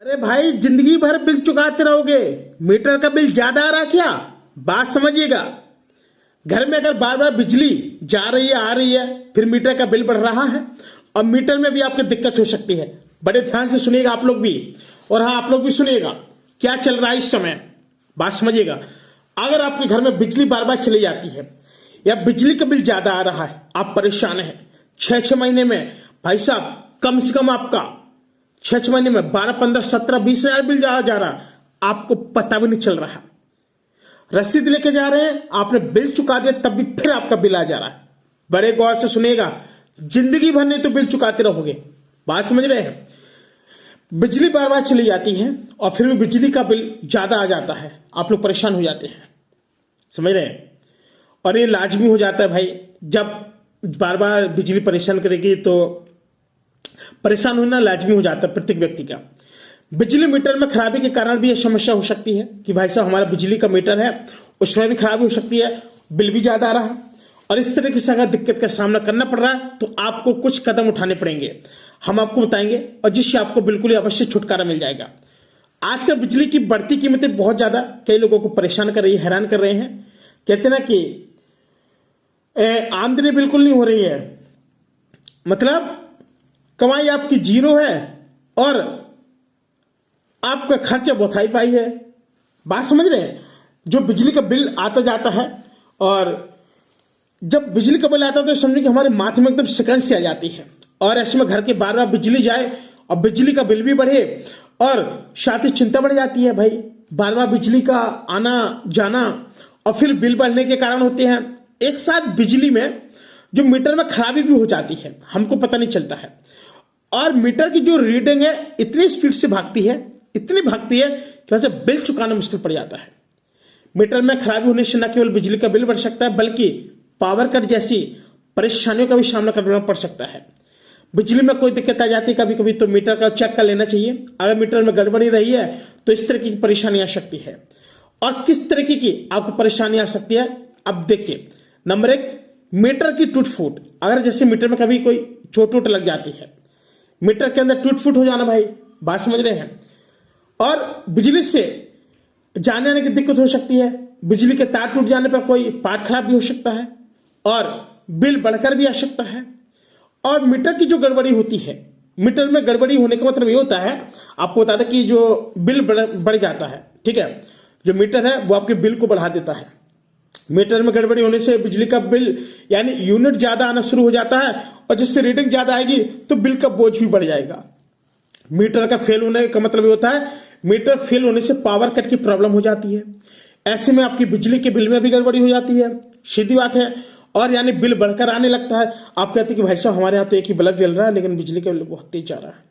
अरे भाई, जिंदगी भर बिल चुकाते रहोगे? मीटर का बिल ज्यादा आ रहा क्या? बात समझिएगा। घर में अगर बार बार बिजली जा रही है, आ रही है, फिर मीटर का बिल बढ़ रहा है और मीटर में भी आपको दिक्कत हो सकती है। बड़े ध्यान से सुनिएगा आप लोग भी, और हाँ, आप लोग भी सुनिएगा क्या चल रहा है इस समय। बात समझिएगा। अगर आपके घर में बिजली बार बार चली जाती है या बिजली का बिल ज्यादा आ रहा है, आप परेशान हैं, 6 महीने में भाई साहब कम से कम आपका 6 महीने में 12, 15, 17, 20 हजार बिल जा रहा, आपको पता भी नहीं चल रहा। रसीद लेके जा रहे हैं, आपने बिल चुका दिया, तब भी फिर आपका बिल आ जा रहा है। बड़े गौर से सुनिएगा, जिंदगी भर नहीं तो बिल चुकाते रहोगे। बात समझ रहे हैं? बिजली बार बार चली जाती है और फिर भी बिजली का बिल ज्यादा आ जाता है, आप लोग परेशान हो जाते हैं। समझ रहे हैं? और ये लाजमी हो जाता है भाई, जब बार बार बिजली परेशान करेगी तो परेशान होना लाजमी हो जाता है प्रत्येक व्यक्ति का। बिजली मीटर में खराबी के कारण भी यह समस्या हो सकती है कि भाई साहब हमारा बिजली का मीटर है, उसमें भी खराबी हो सकती है, बिल भी ज्यादा आ रहा है, और इस तरह की अगर दिक्कत का सामना करना पड़ रहा है तो आपको कुछ कदम उठाने पड़ेंगे, हम आपको बताएंगे, और जिससे आपको बिल्कुल ही अवश्य छुटकारा मिल जाएगा। आजकल बिजली की बढ़ती कीमतें बहुत ज्यादा कई लोगों को परेशान कर रही है, हैरान कर रहे हैं। कहते ना कि आमदनी बिल्कुल नहीं हो रही है, मतलब कमाई आपकी जीरो है और आपका खर्चा बहुत हाई फाई है। बात समझ रहे हैं? जो बिजली का बिल आता जाता है, और जब बिजली का बिल आता है तो समझो कि हमारे माथे में एकदम शिकन सी आ जाती है, और ऐसे में घर के बार बार बिजली जाए और बिजली का बिल भी बढ़े और साथ ही चिंता बढ़ जाती है भाई। बार बार बिजली का आना जाना और फिर बिल बढ़ने के कारण होते हैं। एक साथ बिजली में जो मीटर में खराबी भी हो जाती है, हमको पता नहीं चलता है, और मीटर की जो रीडिंग है इतनी स्पीड से भागती है, इतनी भागती है कि वजह बिल चुकाना मुश्किल पड़ जाता है। मीटर में खराबी होने से न केवल बिजली का बिल बढ़ सकता है, बल्कि पावर कट जैसी परेशानियों का भी सामना करना पड़ सकता है। बिजली में कोई दिक्कत आ जाती है कभी कभी तो मीटर का चेक कर लेना चाहिए। अगर मीटर में गड़बड़ी रही है तो इस तरह की परेशानी आ सकती है। और किस तरीके की आपको परेशानी आ सकती है, अब देखिए। नंबर 1, मीटर की टूट फूट। अगर जैसे मीटर में कभी कोई चोट वोट लग जाती है, मीटर के अंदर टूट फूट हो जाना भाई, बात समझ रहे हैं। और बिजली से जाने आने की दिक्कत हो सकती है। बिजली के तार टूट जाने पर कोई पार्ट खराब भी हो सकता है और बिल बढ़कर भी आ सकता है। और मीटर की जो गड़बड़ी होती है, मीटर में गड़बड़ी होने का मतलब ये होता है, आपको बता दें कि जो बिल बढ़ जाता है, ठीक है, जो मीटर है वो आपके बिल को बढ़ा देता है। मीटर में गड़बड़ी होने से बिजली का बिल यानी यूनिट ज्यादा आना शुरू हो जाता है, और जिससे रीडिंग ज्यादा आएगी तो बिल का बोझ भी बढ़ जाएगा। मीटर का फेल होने का मतलब ये होता है, मीटर फेल होने से पावर कट की प्रॉब्लम हो जाती है। ऐसे में आपकी बिजली के बिल में भी गड़बड़ी हो जाती है, सीधी बात है। और यानी बिल बढ़कर आने लगता है। आप कहते हैं कि भाई साहब हमारे यहाँ तो एक ही बल्ब जल रहा है लेकिन बिजली का बिल बहुत तेज जा रहा है।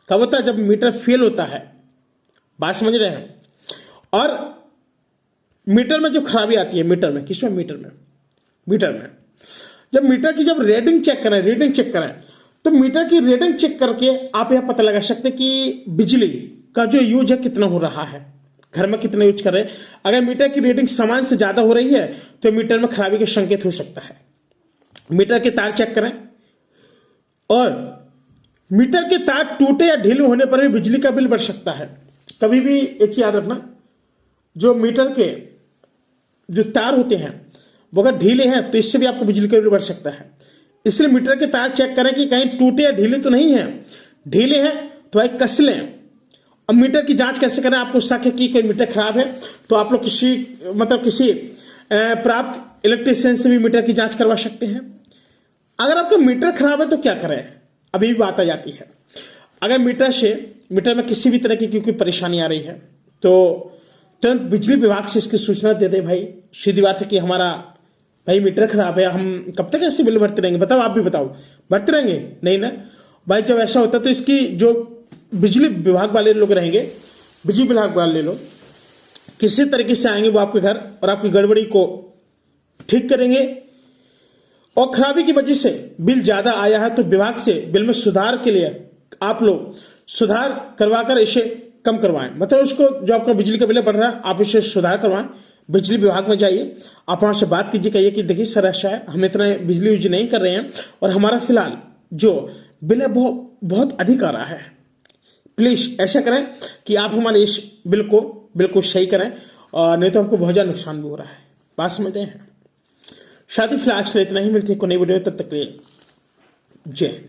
कब होता है? जब मीटर फेल होता है। बात समझ रहे हैं? और मीटर में जो खराबी आती है, मीटर में, किसमें? मीटर में जब रीडिंग चेक करें तो मीटर की रीडिंग चेक करके आप यह पता लगा सकते हैं कि बिजली का जो यूज है कितना हो रहा है, घर में कितना यूज कर रहे हैं। अगर मीटर की रीडिंग सामान्य से ज्यादा हो रही है तो मीटर में खराबी का संकेत हो सकता है। मीटर के तार चेक करें, और मीटर के तार टूटे या ढीले होने पर भी बिजली का बिल बढ़ सकता है। कभी भी एक चीज याद रखना, जो मीटर के जो तार होते हैं वो अगर ढीले हैं तो इससे भी आपको बिजली का बिल बढ़ सकता है। इसलिए मीटर के तार चेक करें कि कहीं टूटे या ढीले तो नहीं है। ढीले हैं तो भाई कस लें। अब मीटर की जांच कैसे करें? आपको शक है कि कोई मीटर खराब है तो आप लोग किसी प्राप्त इलेक्ट्रीशियन से भी मीटर की जांच करवा सकते हैं। अगर आपका मीटर खराब है तो क्या करें, अभी भी बात आ जाती है। अगर मीटर में किसी भी तरह की कोई परेशानी आ रही है तो तुरंत बिजली विभाग से इसकी सूचना दे दे भाई। सीधी बात है कि हमारा भाई मीटर खराब है, हम कब तक ऐसे बिल भरते रहेंगे? बताओ, आप भी बताओ, भरते रहेंगे? नहीं ना भाई। जब ऐसा होता है तो इसकी जो बिजली विभाग वाले लोग रहेंगे, बिजली विभाग वाले लोग किसी तरीके से आएंगे वो आपके घर और आपकी गड़बड़ी को ठीक करेंगे। और खराबी की वजह से बिल ज्यादा आया है तो विभाग से बिल में सुधार के लिए आप लोग सुधार करवाकर इसे कम करवाएं। मतलब उसको जो आपका बिजली का बिल बढ़ रहा है आप इसे सुधार करवाएं। बिजली विभाग में जाइए, आप वहां से बात कीजिए, कहिए कि देखिए सर ऐसा है, हम इतना बिजली यूज नहीं कर रहे हैं और हमारा फिलहाल जो बिल है बहुत अधिक आ रहा है, प्लीज ऐसा करें कि आप हमारे इस बिल को बिल्कुल सही करें, और नहीं तो हमको बहुत ज़्यादा नुकसान भी हो रहा है। बात समझते हैं। शादी फिलहाल आज के लिए इतना ही, मिलती है कोई नई वीडियो, तब तक के लिए जय हिंद।